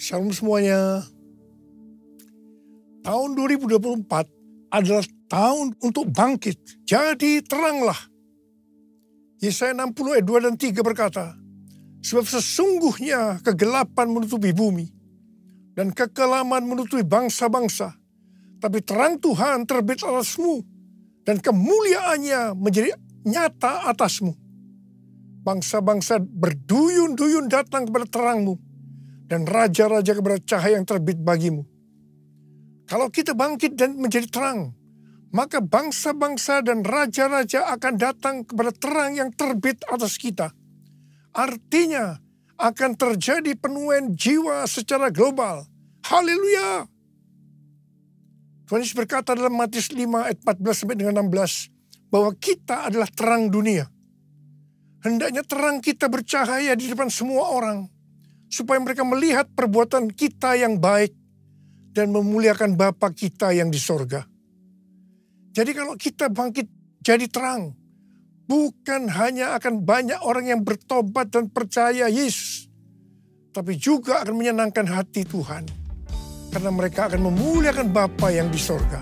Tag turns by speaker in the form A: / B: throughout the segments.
A: Shalom semuanya. Tahun 2024 adalah tahun untuk bangkit. Jadi teranglah. Yesaya 60 ayat 2 dan 3 berkata, sebab sesungguhnya kegelapan menutupi bumi dan kekelaman menutupi bangsa-bangsa. Tapi terang Tuhan terbit atasmu dan kemuliaannya menjadi nyata atasmu. Bangsa-bangsa berduyun-duyun datang kepada terangmu dan raja-raja kepada cahaya yang terbit bagimu. Kalau kita bangkit dan menjadi terang, maka bangsa-bangsa dan raja-raja akan datang kepada terang yang terbit atas kita. Artinya akan terjadi penuaian jiwa secara global. Haleluya! Tuhan Yesus berkata dalam Matius 5 ayat 14 sampai dengan 16 bahwa kita adalah terang dunia. Hendaknya terang kita bercahaya di depan semua orang, supaya mereka melihat perbuatan kita yang baik dan memuliakan Bapa kita yang di sorga. Jadi kalau kita bangkit jadi terang, bukan hanya akan banyak orang yang bertobat dan percaya Yesus, tapi juga akan menyenangkan hati Tuhan, karena mereka akan memuliakan Bapa yang di sorga.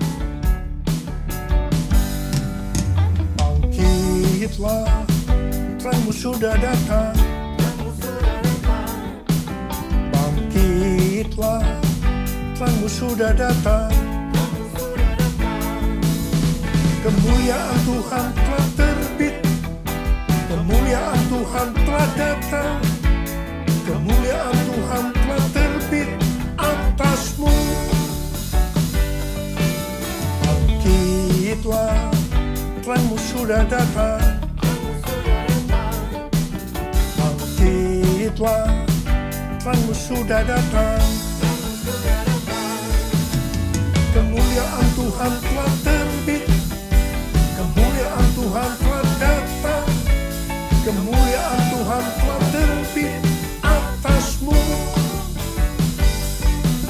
A: Bangkitlah, terangmu sudah datang. Bangkitlah, terangmu sudah datang. Kemuliaan Tuhan telah terbit. Kemuliaan Tuhan telah datang. Kemuliaan Tuhan telah terbit atasmu. Bangkitlah, terangmu sudah datang. Bangkitlah, terangmu sudah datang. Kemuliaan Tuhan telah terbit. Kemuliaan Tuhan telah datang. Kemuliaan Tuhan telah terbit atasmu.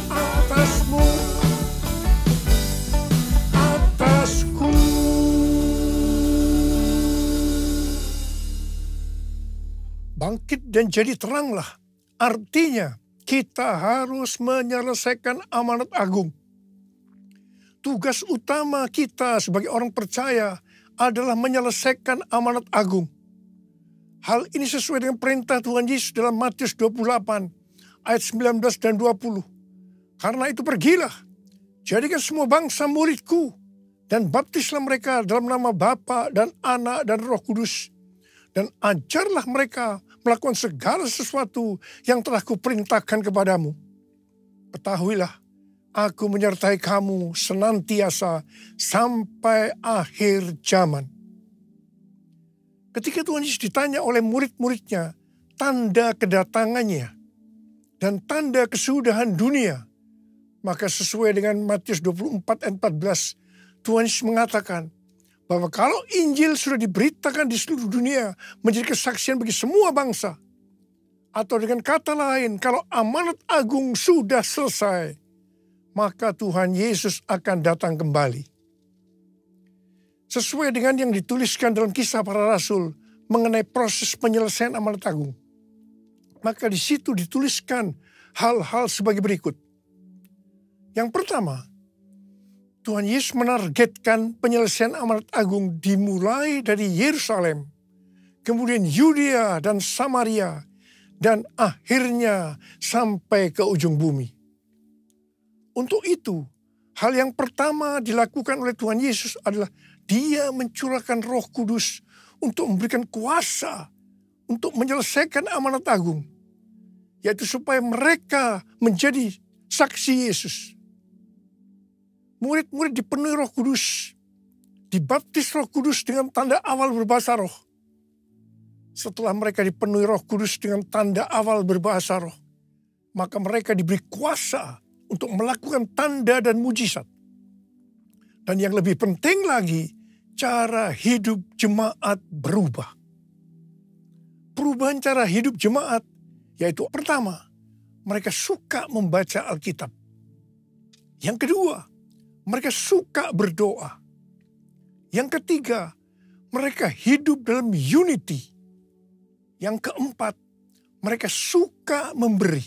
A: Atasmu. Atasku. Bangkit dan jadi teranglah. Artinya kita harus menyelesaikan amanat agung. Tugas utama kita sebagai orang percaya adalah menyelesaikan amanat agung. Hal ini sesuai dengan perintah Tuhan Yesus dalam Matius 28 ayat 19 dan 20. Karena itu pergilah, jadikan semua bangsa muridku dan baptislah mereka dalam nama Bapa dan Anak dan Roh Kudus. Dan ajarlah mereka melakukan segala sesuatu yang telah kuperintahkan kepadamu. Ketahuilah, aku menyertai kamu senantiasa sampai akhir zaman. Ketika Tuhan Yesus ditanya oleh murid-muridnya tanda kedatangannya dan tanda kesudahan dunia, maka sesuai dengan Matius 24 ayat 14, Tuhan Yesus mengatakan bahwa kalau Injil sudah diberitakan di seluruh dunia menjadi kesaksian bagi semua bangsa, atau dengan kata lain, kalau amanat agung sudah selesai, maka Tuhan Yesus akan datang kembali. Sesuai dengan yang dituliskan dalam Kisah Para Rasul mengenai proses penyelesaian amanat agung, maka di situ dituliskan hal-hal sebagai berikut. Yang pertama, Tuhan Yesus menargetkan penyelesaian amanat agung dimulai dari Yerusalem, kemudian Yudea dan Samaria, dan akhirnya sampai ke ujung bumi. Untuk itu, hal yang pertama dilakukan oleh Tuhan Yesus adalah Dia mencurahkan Roh Kudus untuk memberikan kuasa untuk menyelesaikan amanat agung, yaitu supaya mereka menjadi saksi Yesus. Murid-murid dipenuhi Roh Kudus, dibaptis Roh Kudus dengan tanda awal berbahasa roh. Setelah mereka dipenuhi Roh Kudus dengan tanda awal berbahasa roh, maka mereka diberi kuasa untuk melakukan tanda dan mujizat. Dan yang lebih penting lagi, cara hidup jemaat berubah. Perubahan cara hidup jemaat, yaitu pertama, mereka suka membaca Alkitab. Yang kedua, mereka suka berdoa. Yang ketiga, mereka hidup dalam unity. Yang keempat, mereka suka memberi.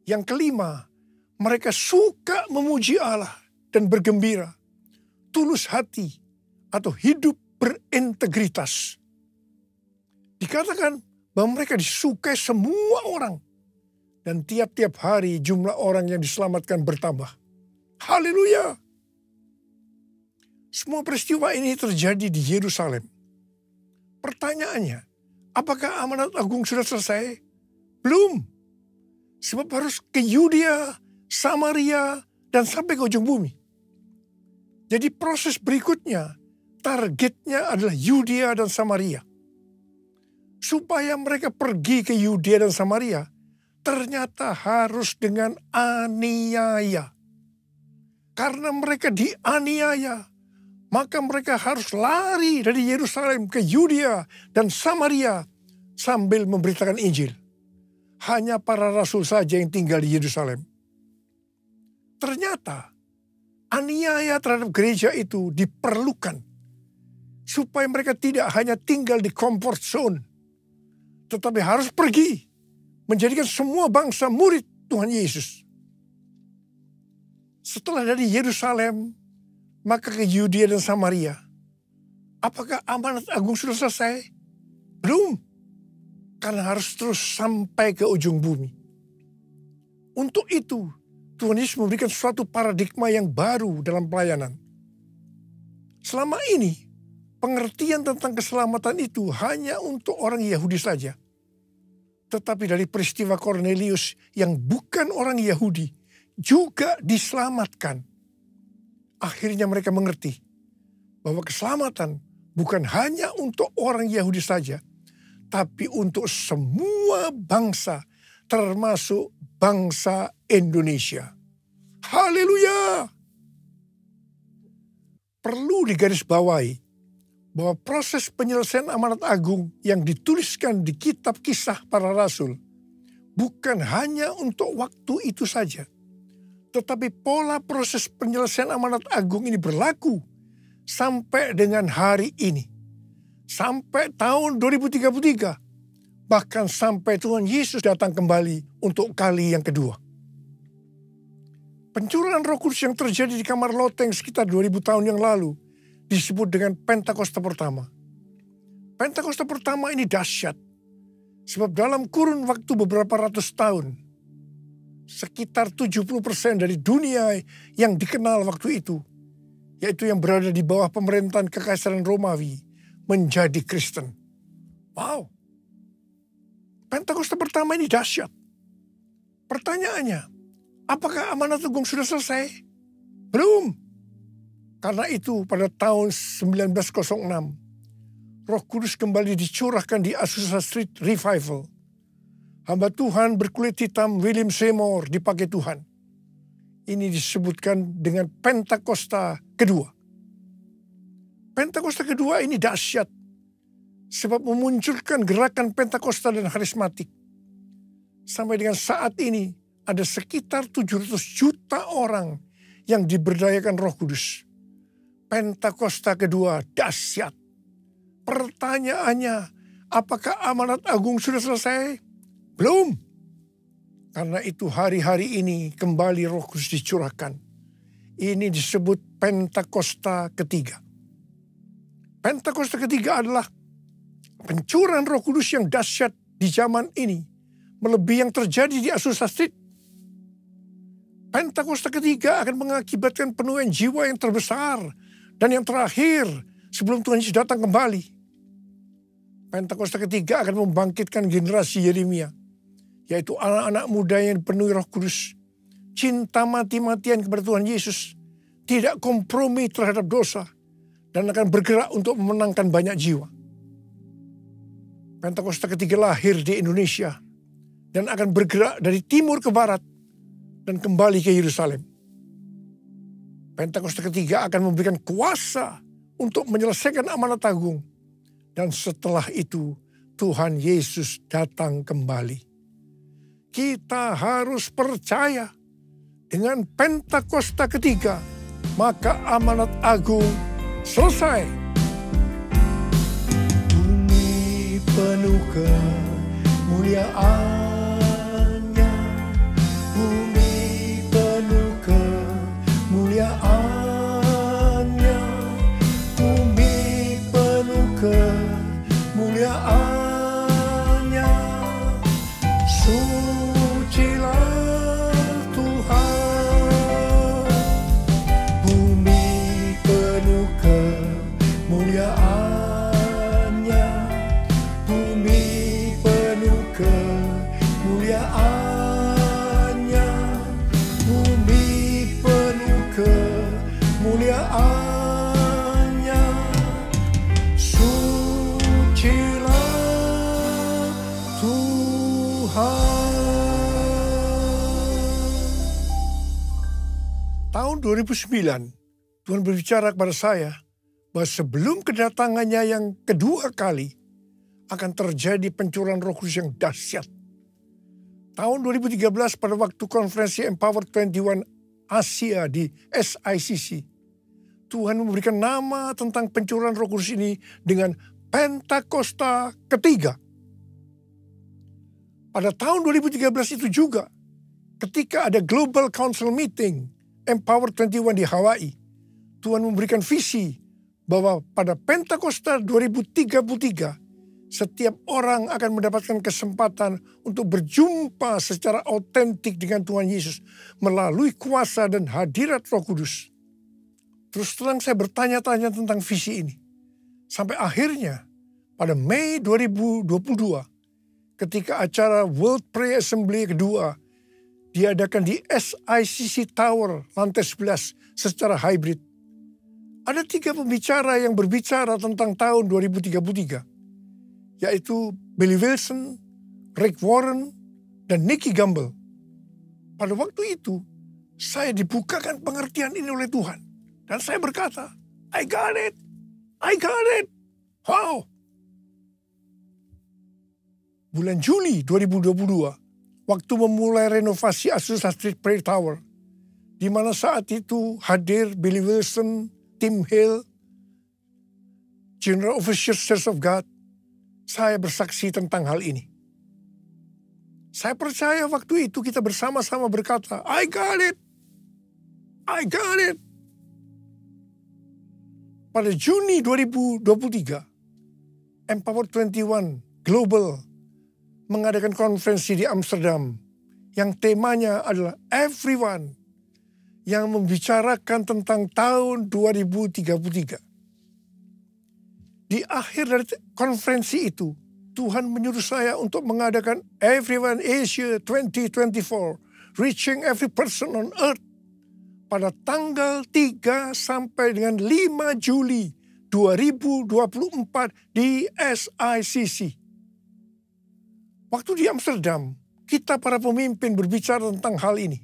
A: Yang kelima, mereka suka memuji Allah dan bergembira, tulus hati atau hidup berintegritas. Dikatakan bahwa mereka disukai semua orang. Dan tiap-tiap hari jumlah orang yang diselamatkan bertambah. Haleluya! Semua peristiwa ini terjadi di Yerusalem. Pertanyaannya, apakah amanat agung sudah selesai? Belum. Sebab harus ke Yudea, Samaria, dan sampai ke ujung bumi. Jadi proses berikutnya, targetnya adalah Yudea dan Samaria. Supaya mereka pergi ke Yudea dan Samaria, ternyata harus dengan aniaya. Karena mereka dianiaya, maka mereka harus lari dari Yerusalem ke Yudea dan Samaria sambil memberitakan Injil. Hanya para rasul saja yang tinggal di Yerusalem. Ternyata aniaya terhadap gereja itu diperlukan supaya mereka tidak hanya tinggal di comfort zone, tetapi harus pergi menjadikan semua bangsa murid Tuhan Yesus. Setelah dari Yerusalem, maka ke Yudea dan Samaria. Apakah amanat agung sudah selesai? Belum. Karena harus terus sampai ke ujung bumi. Untuk itu, Tuhan Yesus memberikan suatu paradigma yang baru dalam pelayanan. Selama ini, pengertian tentang keselamatan itu hanya untuk orang Yahudi saja. Tetapi dari peristiwa Kornelius yang bukan orang Yahudi juga diselamatkan. Akhirnya mereka mengerti bahwa keselamatan bukan hanya untuk orang Yahudi saja, tapi untuk semua bangsa, termasuk bangsa Indonesia. Haleluya! Perlu digarisbawahi bahwa proses penyelesaian amanat agung yang dituliskan di kitab Kisah Para Rasul bukan hanya untuk waktu itu saja, tetapi pola proses penyelesaian amanat agung ini berlaku sampai dengan hari ini, sampai tahun 2033, bahkan sampai Tuhan Yesus datang kembali untuk kali yang kedua. Pencurahan Roh Kudus yang terjadi di kamar loteng sekitar 2000 tahun yang lalu disebut dengan Pentakosta pertama. Pentakosta pertama ini dahsyat. Sebab dalam kurun waktu beberapa ratus tahun, sekitar 70% dari dunia yang dikenal waktu itu, yaitu yang berada di bawah pemerintahan Kekaisaran Romawi, menjadi Kristen. Wow. Pentakosta pertama ini dahsyat. Pertanyaannya, apakah amanat agung sudah selesai? Belum. Karena itu pada tahun 1906, Roh Kudus kembali dicurahkan di Azusa Street Revival. Hamba Tuhan berkulit hitam William Seymour dipakai Tuhan. Ini disebutkan dengan Pentakosta kedua. Pentakosta kedua ini dahsyat. Sebab memunculkan gerakan Pentakosta dan karismatik. Sampai dengan saat ini ada sekitar 700 juta orang yang diberdayakan Roh Kudus. Pentakosta kedua dahsyat. Pertanyaannya, apakah amanat agung sudah selesai? Belum. Karena itu hari-hari ini kembali Roh Kudus dicurahkan. Ini disebut Pentakosta ketiga. Pentakosta ketiga adalah pencurahan Roh Kudus yang dahsyat di zaman ini, melebihi yang terjadi di Azusa Street. Pentakosta ketiga akan mengakibatkan penuaian jiwa yang terbesar dan yang terakhir sebelum Tuhan Yesus datang kembali. Pentakosta ketiga akan membangkitkan generasi Yeremia, yaitu anak-anak muda yang dipenuhi Roh Kudus, cinta mati-matian kepada Tuhan Yesus, tidak kompromi terhadap dosa, dan akan bergerak untuk memenangkan banyak jiwa. Pentakosta ketiga lahir di Indonesia dan akan bergerak dari timur ke barat dan kembali ke Yerusalem. Pentakosta ketiga akan memberikan kuasa untuk menyelesaikan amanat agung. Dan setelah itu Tuhan Yesus datang kembali. Kita harus percaya dengan Pentakosta ketiga, maka amanat agung selesai. Bumi penuh kemuliaan-Nya, kemuliaan-Nya. Sucilah Tuhan, bumi penuh kemuliaan-Nya, bumi penuh kemuliaan-Nya, bumi penuh kemuliaan-Nya. Sucilah Tuhan. Tahun 2009, Tuhan berbicara kepada saya bahwa sebelum kedatangannya yang kedua kali akan terjadi pencurahan Roh Kudus yang dahsyat. Tahun 2013 pada waktu konferensi Empower 21 Asia di SICC, Tuhan memberikan nama tentang pencurahan Roh Kudus ini dengan Pentakosta ketiga. Pada tahun 2013 itu juga, ketika ada Global Council Meeting Empower 21 di Hawaii, Tuhan memberikan visi bahwa pada Pentakosta 2033, setiap orang akan mendapatkan kesempatan untuk berjumpa secara autentik dengan Tuhan Yesus melalui kuasa dan hadirat Roh Kudus. Terus terang saya bertanya-tanya tentang visi ini. Sampai akhirnya pada Mei 2022, ketika acara World Prayer Assembly kedua diadakan di SICC Tower lantai 11 secara hybrid. Ada 3 pembicara yang berbicara tentang tahun 2033, yaitu Billy Wilson, Rick Warren, dan Nicky Gumbel. Pada waktu itu, saya dibukakan pengertian ini oleh Tuhan. Dan saya berkata, I got it, I got it. Wow. Bulan Juli 2022, waktu memulai renovasi Azusa Street Prayer Tower, di mana saat itu hadir Billy Wilson, Tim Hill, General Overseer Church of God, saya bersaksi tentang hal ini. Saya percaya waktu itu kita bersama-sama berkata, I got it, I got it. Pada Juni 2023, Empower 21 Global mengadakan konferensi di Amsterdam yang temanya adalah Everyone, yang membicarakan tentang tahun 2033. Di akhir dari konferensi itu, Tuhan menyuruh saya untuk mengadakan Everyone Asia 2024, Reaching Every Person on Earth, pada tanggal 3 sampai dengan 5 Juli 2024 di SICC. Waktu di Amsterdam, kita para pemimpin berbicara tentang hal ini.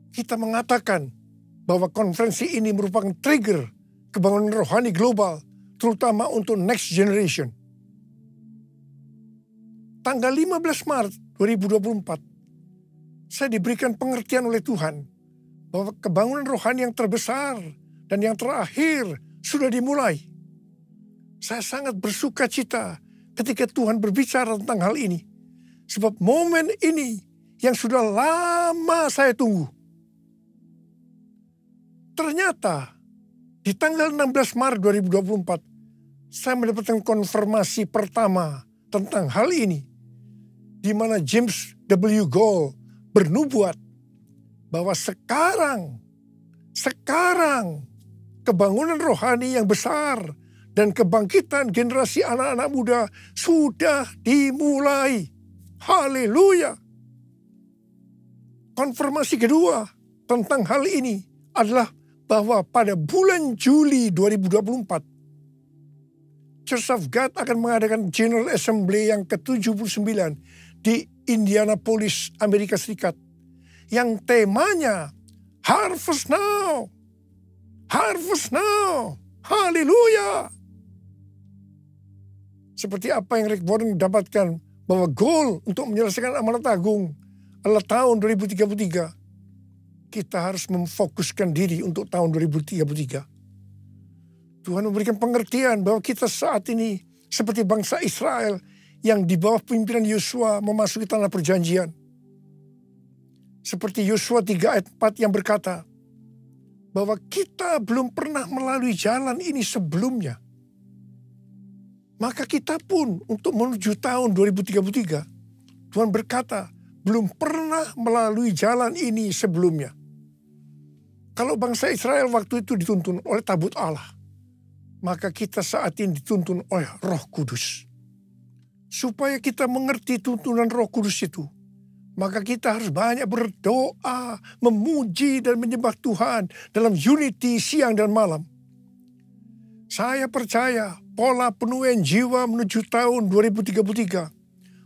A: Kita mengatakan bahwa konferensi ini merupakan trigger kebangunan rohani global, terutama untuk next generation. Tanggal 15 Maret 2024, saya diberikan pengertian oleh Tuhan bahwa kebangunan rohani yang terbesar dan yang terakhir sudah dimulai. Saya sangat bersuka cita ketika Tuhan berbicara tentang hal ini. Sebab momen ini yang sudah lama saya tunggu. Ternyata di tanggal 16 Maret 2024, saya mendapatkan konfirmasi pertama tentang hal ini. Di mana James W. Gold bernubuat bahwa sekarang kebangunan rohani yang besar dan kebangkitan generasi anak-anak muda sudah dimulai. Haleluya. Konfirmasi kedua tentang hal ini adalah bahwa pada bulan Juli 2024, Church of God akan mengadakan General Assembly yang ke-79 di Indianapolis, Amerika Serikat. Yang temanya Harvest Now. Harvest Now. Haleluya. Seperti apa yang Rick Warren dapatkan, bahwa goal untuk menyelesaikan amanat agung adalah tahun 2033. Kita harus memfokuskan diri untuk tahun 2033. Tuhan memberikan pengertian bahwa kita saat ini seperti bangsa Israel yang di bawah pimpinan Yosua memasuki tanah perjanjian. Seperti Yosua 3 ayat 4 yang berkata bahwa kita belum pernah melalui jalan ini sebelumnya. Maka kita pun untuk menuju tahun 2033, Tuhan berkata, belum pernah melalui jalan ini sebelumnya. Kalau bangsa Israel waktu itu dituntun oleh tabut Allah, maka kita saat ini dituntun oleh Roh Kudus. Supaya kita mengerti tuntunan Roh Kudus itu, maka kita harus banyak berdoa, memuji dan menyembah Tuhan dalam unity siang dan malam. Saya percaya pola penuaian jiwa menuju tahun 2033,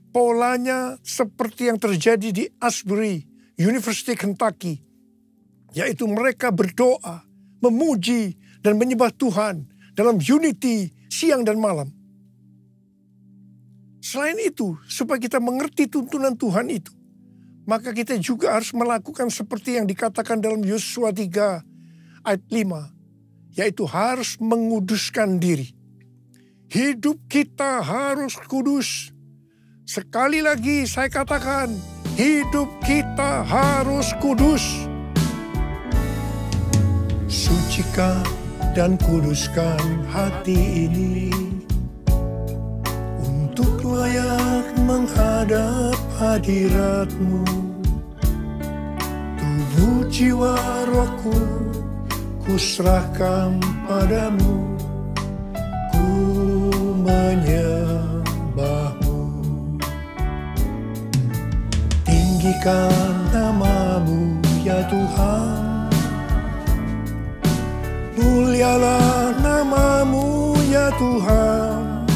A: polanya seperti yang terjadi di Asbury, University Kentucky, yaitu mereka berdoa, memuji dan menyembah Tuhan dalam unity siang dan malam. Selain itu, supaya kita mengerti tuntunan Tuhan itu, maka kita juga harus melakukan seperti yang dikatakan dalam Yosua 3 ayat 5, yaitu harus menguduskan diri. Hidup kita harus kudus. Sekali lagi saya katakan, hidup kita harus kudus. Sucikan dan kuduskan hati ini untuk layak menghadap hadirat-Mu. Tubuh jiwa rohku kuserahkan padamu, ku menyembah-Mu. Tinggikan nama-Mu ya Tuhan, mulialah nama-Mu ya Tuhan.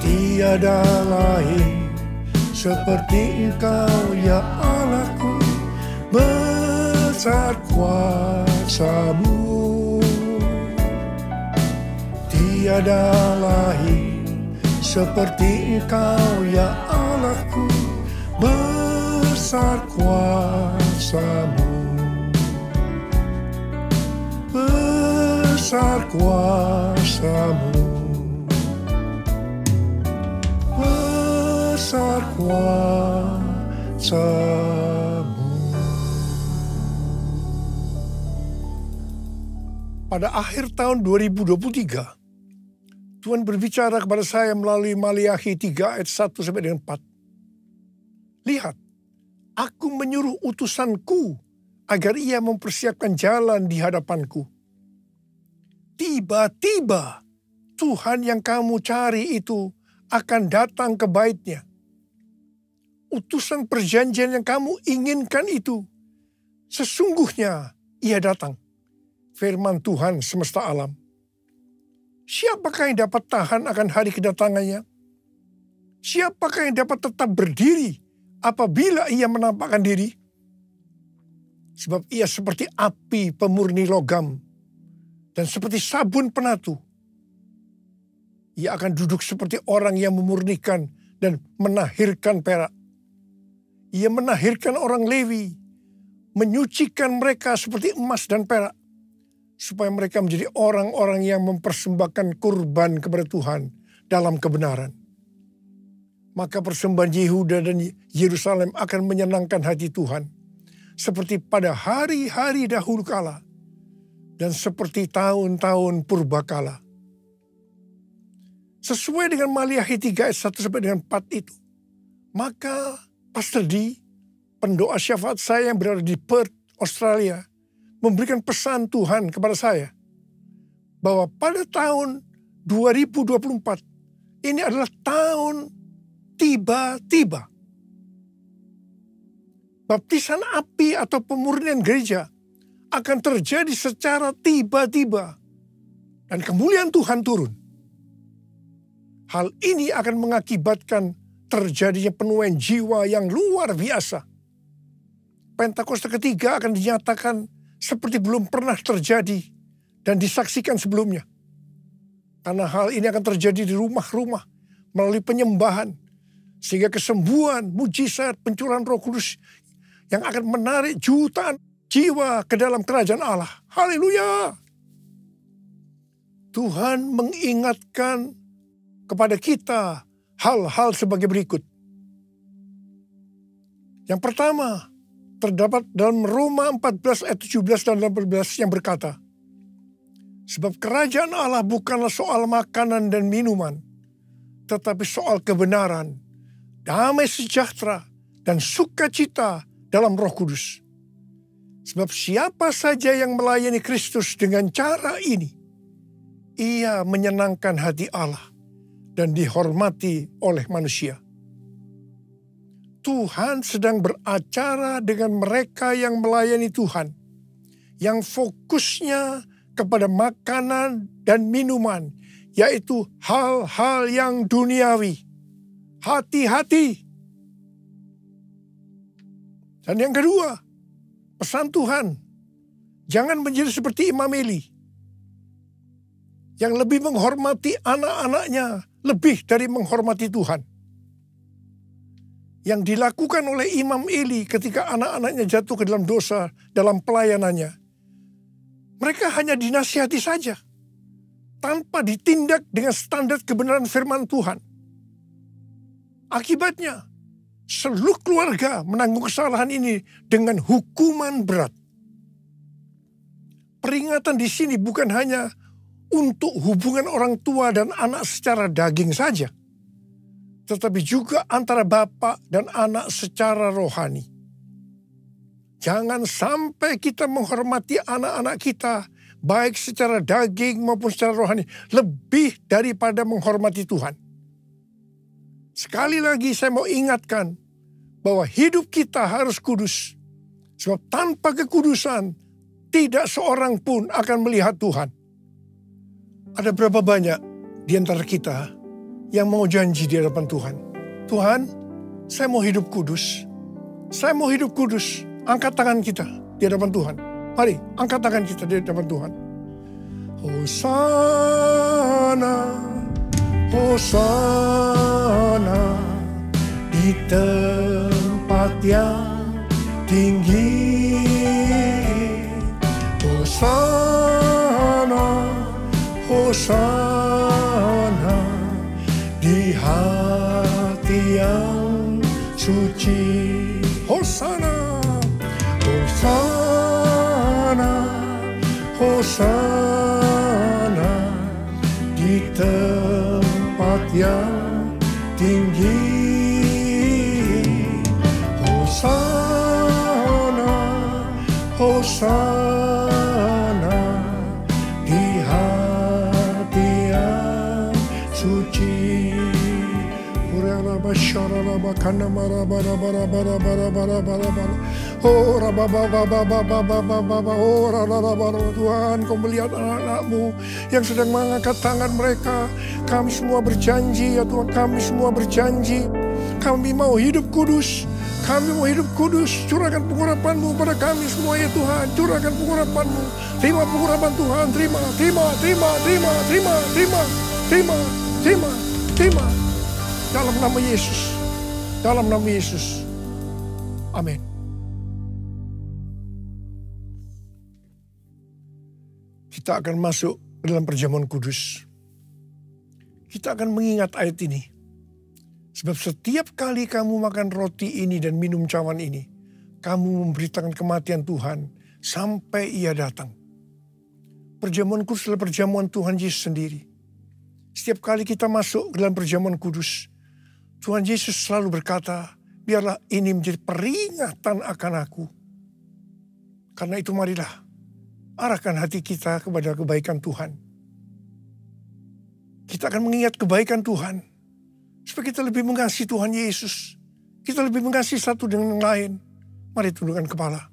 A: Tiada lain seperti Engkau ya Allahku, besar kuasa-Mu. Tiada lain seperti Engkau ya Allahku, besar kuasa-Mu. Besar kuasa-Mu, besar kuasa-Mu. Pada akhir tahun 2023, Tuhan berbicara kepada saya melalui Maliakhi 3 ayat 1 sampai dengan 4. Lihat, aku menyuruh utusanku agar ia mempersiapkan jalan di hadapanku. Tiba-tiba Tuhan yang kamu cari itu akan datang ke bait-Nya. Utusan perjanjian yang kamu inginkan itu, sesungguhnya ia datang. Firman Tuhan semesta alam. Siapakah yang dapat tahan akan hari kedatangannya? Siapakah yang dapat tetap berdiri apabila ia menampakkan diri? Sebab ia seperti api pemurni logam dan seperti sabun penatu. Ia akan duduk seperti orang yang memurnikan dan menahirkan perak. Ia menahirkan orang Lewi, menyucikan mereka seperti emas dan perak, supaya mereka menjadi orang-orang yang mempersembahkan kurban kepada Tuhan dalam kebenaran. Maka persembahan Yehuda dan Yerusalem akan menyenangkan hati Tuhan, seperti pada hari-hari dahulu kala, dan seperti tahun-tahun purbakala. Sesuai dengan Maliakhi 3 ayat 1 sampai dengan 4 itu, maka Pastor D, pendoa syafaat saya yang berada di Perth, Australia, memberikan pesan Tuhan kepada saya bahwa pada tahun 2024 ini adalah tahun tiba-tiba. Baptisan api atau pemurnian gereja akan terjadi secara tiba-tiba dan kemuliaan Tuhan turun. Hal ini akan mengakibatkan terjadinya penuaian jiwa yang luar biasa. Pentakosta ketiga akan dinyatakan seperti belum pernah terjadi dan disaksikan sebelumnya. Karena hal ini akan terjadi di rumah-rumah melalui penyembahan, sehingga kesembuhan, mujizat, pencurahan Roh Kudus yang akan menarik jutaan jiwa ke dalam kerajaan Allah. Haleluya! Tuhan mengingatkan kepada kita hal-hal sebagai berikut. Yang pertama, terdapat dalam Roma 14 ayat 17 dan 18 yang berkata, Sebab kerajaan Allah bukanlah soal makanan dan minuman, tetapi soal kebenaran, damai sejahtera, dan sukacita dalam Roh Kudus. Sebab siapa saja yang melayani Kristus dengan cara ini, ia menyenangkan hati Allah dan dihormati oleh manusia. Tuhan sedang beracara dengan mereka yang melayani Tuhan, yang fokusnya kepada makanan dan minuman, yaitu hal-hal yang duniawi. Hati-hati. Dan yang kedua, pesan Tuhan, jangan menjadi seperti Imam Eli, yang lebih menghormati anak-anaknya lebih dari menghormati Tuhan. Yang dilakukan oleh Imam Eli ketika anak-anaknya jatuh ke dalam dosa dalam pelayanannya. Mereka hanya dinasihati saja, tanpa ditindak dengan standar kebenaran firman Tuhan. Akibatnya, seluruh keluarga menanggung kesalahan ini dengan hukuman berat. Peringatan di sini bukan hanya untuk hubungan orang tua dan anak secara daging saja, tetapi juga antara bapak dan anak secara rohani. Jangan sampai kita menghormati anak-anak kita, baik secara daging maupun secara rohani, lebih daripada menghormati Tuhan. Sekali lagi saya mau ingatkan bahwa hidup kita harus kudus. Sebab tanpa kekudusan, tidak seorang pun akan melihat Tuhan. Ada berapa banyak di antara kita yang mau janji di hadapan Tuhan? Tuhan, saya mau hidup kudus. Saya mau hidup kudus. Angkat tangan kita di hadapan Tuhan. Mari, angkat tangan kita di hadapan Tuhan. Hosana, Hosana di tempat yang tinggi. Hosana, Hosana di hati yang suci. Hosana, Hosana, Hosana di tempat yang tinggi. Hosana, Hosana di hati yang suci. Tuhan, Kau melihat anak-anak-Mu yang sedang mengangkat tangan mereka. Kami semua berjanji ya Tuhan, kami semua berjanji. Kami mau hidup kudus. Kami mau hidup kudus. Curahkan pengurapan-Mu pada kami semua ya Tuhan. Curahkan pengurapan-Mu. Terima pengurapan Tuhan. Terima. Dalam nama Yesus. Dalam nama Yesus. Amin. Kita akan masuk ke dalam perjamuan kudus. Kita akan mengingat ayat ini. Sebab setiap kali kamu makan roti ini dan minum cawan ini, kamu memberitakan kematian Tuhan sampai Ia datang. Perjamuan kudus adalah perjamuan Tuhan Yesus sendiri. Setiap kali kita masuk ke dalam perjamuan kudus, Tuhan Yesus selalu berkata, biarlah ini menjadi peringatan akan aku. Karena itu marilah arahkan hati kita kepada kebaikan Tuhan. Kita akan mengingat kebaikan Tuhan. Supaya kita lebih mengasihi Tuhan Yesus. Kita lebih mengasihi satu dengan yang lain. Mari tundukkan kepala.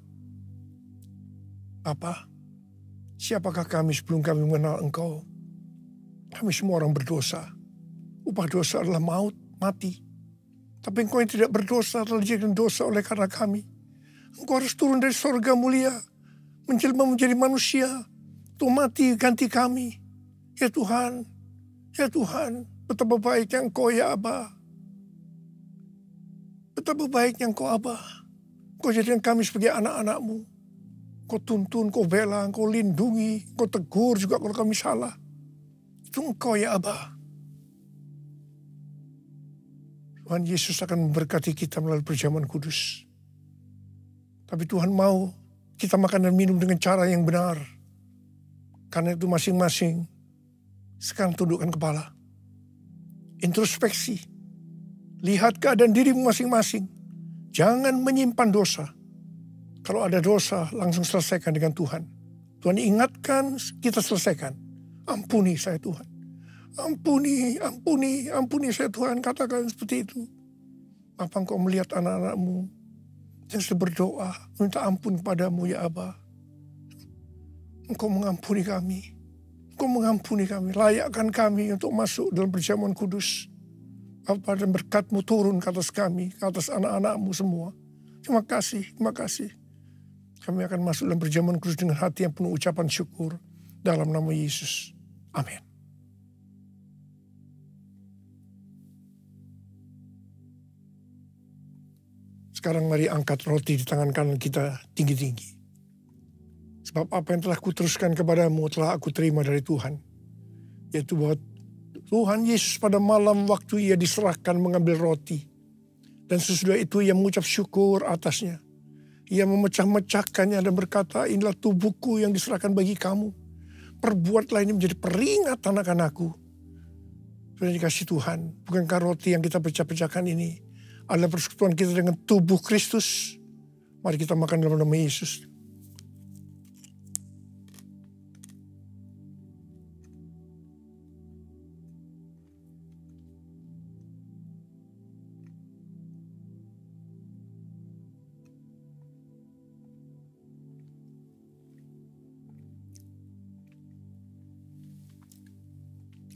A: Bapa, siapakah kami sebelum kami mengenal Engkau? Kami semua orang berdosa. Upah dosa adalah maut, mati. Tapi Engkau yang tidak berdosa telah dijadikan dosa oleh karena kami. Engkau harus turun dari sorga mulia, menjelma menjadi manusia, untuk mati ganti kami. Ya Tuhan, betapa baiknya Engkau ya Aba. Betapa baiknya Engkau Aba. Engkau jadikan kami sebagai anak-anak-Mu. Engkau tuntun, Engkau bela, Engkau lindungi, Engkau tegur juga kalau kami salah. Itu Engkau ya Aba. Tuhan Yesus akan memberkati kita melalui perjamuan kudus. Tapi Tuhan mau kita makan dan minum dengan cara yang benar. Karena itu masing-masing sekarang tundukkan kepala. Introspeksi. Lihat keadaan dirimu masing-masing. Jangan menyimpan dosa. Kalau ada dosa, langsung selesaikan dengan Tuhan. Tuhan ingatkan, kita selesaikan. Ampuni saya Tuhan. Ampuni saya Tuhan. Katakan seperti itu. Apa engkau melihat anak-anakmu yang sudah berdoa, minta ampun kepadamu ya Aba. Engkau mengampuni kami. Engkau mengampuni kami. Layakkan kami untuk masuk dalam perjamuan kudus. Bapa, dan berkat-Mu turun ke atas kami, ke atas anak-anak-Mu semua. Terima kasih. Kami akan masuk dalam perjamuan kudus dengan hati yang penuh ucapan syukur. Dalam nama Yesus. Amin. Sekarang mari angkat roti di tangan kanan kita tinggi-tinggi. Sebab apa yang telah kuteruskan kepadamu telah aku terima dari Tuhan. Yaitu bahwa Tuhan Yesus pada malam waktu ia diserahkan mengambil roti. Dan sesudah itu ia mengucap syukur atasnya. Ia memecah-mecahkannya dan berkata, inilah tubuhku yang diserahkan bagi kamu. Perbuatlah ini menjadi peringatan akan aku. Sudah dikasih Tuhan, bukankah roti yang kita pecah-pecahkan ini adalah persekutuan kita dengan tubuh Kristus? Mari kita makan dalam nama Yesus.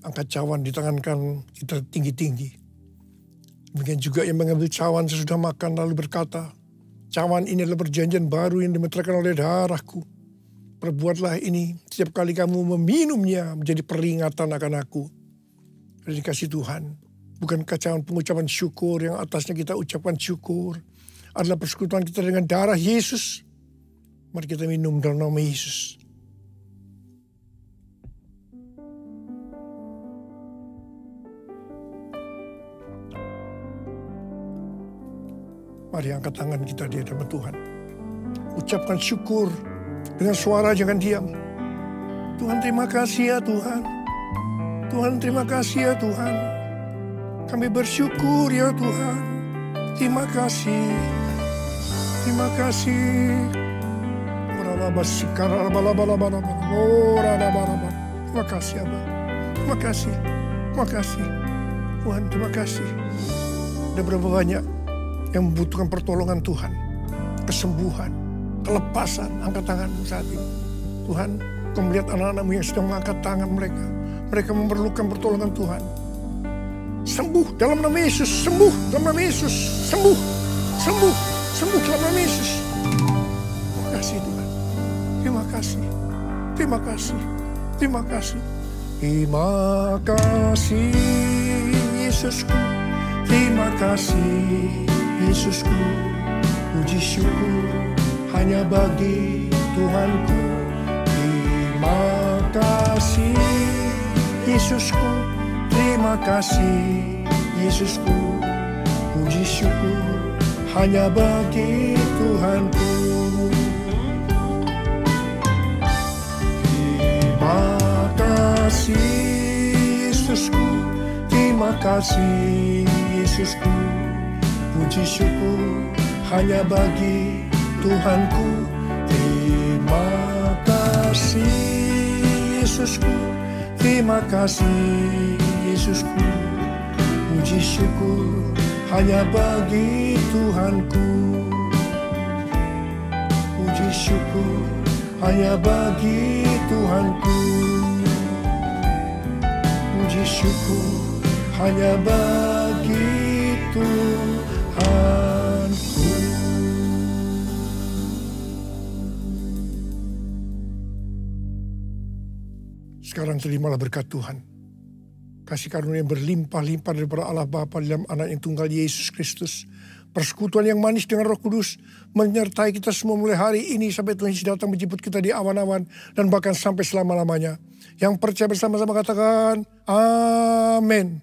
A: Angkat cawan di tangan kanan kita tinggi-tinggi. Demikian juga yang mengambil cawan sesudah makan lalu berkata, cawan ini adalah perjanjian baru yang dimeteraikan oleh darahku. Perbuatlah ini setiap kali kamu meminumnya menjadi peringatan akan aku. Sudah dikasih Tuhan. Bukankah cawan pengucapan syukur yang atasnya kita ucapkan syukur adalah persekutuan kita dengan darah Yesus. Mari kita minum dalam nama Yesus. Mari angkat tangan kita di hadapan Tuhan. Ucapkan syukur dengan suara, jangan diam. Tuhan terima kasih ya Tuhan. Tuhan terima kasih ya Tuhan. Kami bersyukur ya Tuhan. Terima kasih. Terima kasih. Terima kasih Abah. Terima kasih. Terima kasih. Tuhan terima kasih. Ada berapa banyak yang membutuhkan pertolongan Tuhan, kesembuhan, kelepasan. Angkat tanganmu saat ini. Tuhan, Kau melihat anak-anakmu yang sedang mengangkat tangan mereka. Mereka memerlukan pertolongan Tuhan. Sembuh dalam nama Yesus, sembuh dalam nama Yesus, sembuh dalam nama Yesus. Terima kasih Tuhan. Terima kasih. Terima kasih. Terima kasih. Terima kasih Yesusku. Terima kasih Yesusku, puji syukur hanya bagi Tuhanku. Terima kasih Yesusku, terima kasih Yesusku, puji syukur hanya bagi Tuhanku. Terima kasih Yesusku, terima kasih Yesusku, puji syukur hanya bagi Tuhanku. Terima kasih Yesusku, terima kasih Yesusku, puji syukur hanya bagi Tuhanku. Puji syukur hanya bagi Tuhanku. Puji syukur hanya bagi Tuhanku. Sekarang terimalah berkat Tuhan. Kasih karunia yang berlimpah-limpah daripada Allah Bapa dalam Anak yang tunggal Yesus Kristus. Persekutuan yang manis dengan Roh Kudus menyertai kita semua mulai hari ini sampai Tuhan Yesus datang menjemput kita di awan-awan dan bahkan sampai selama-lamanya. Yang percaya bersama-sama katakan amin.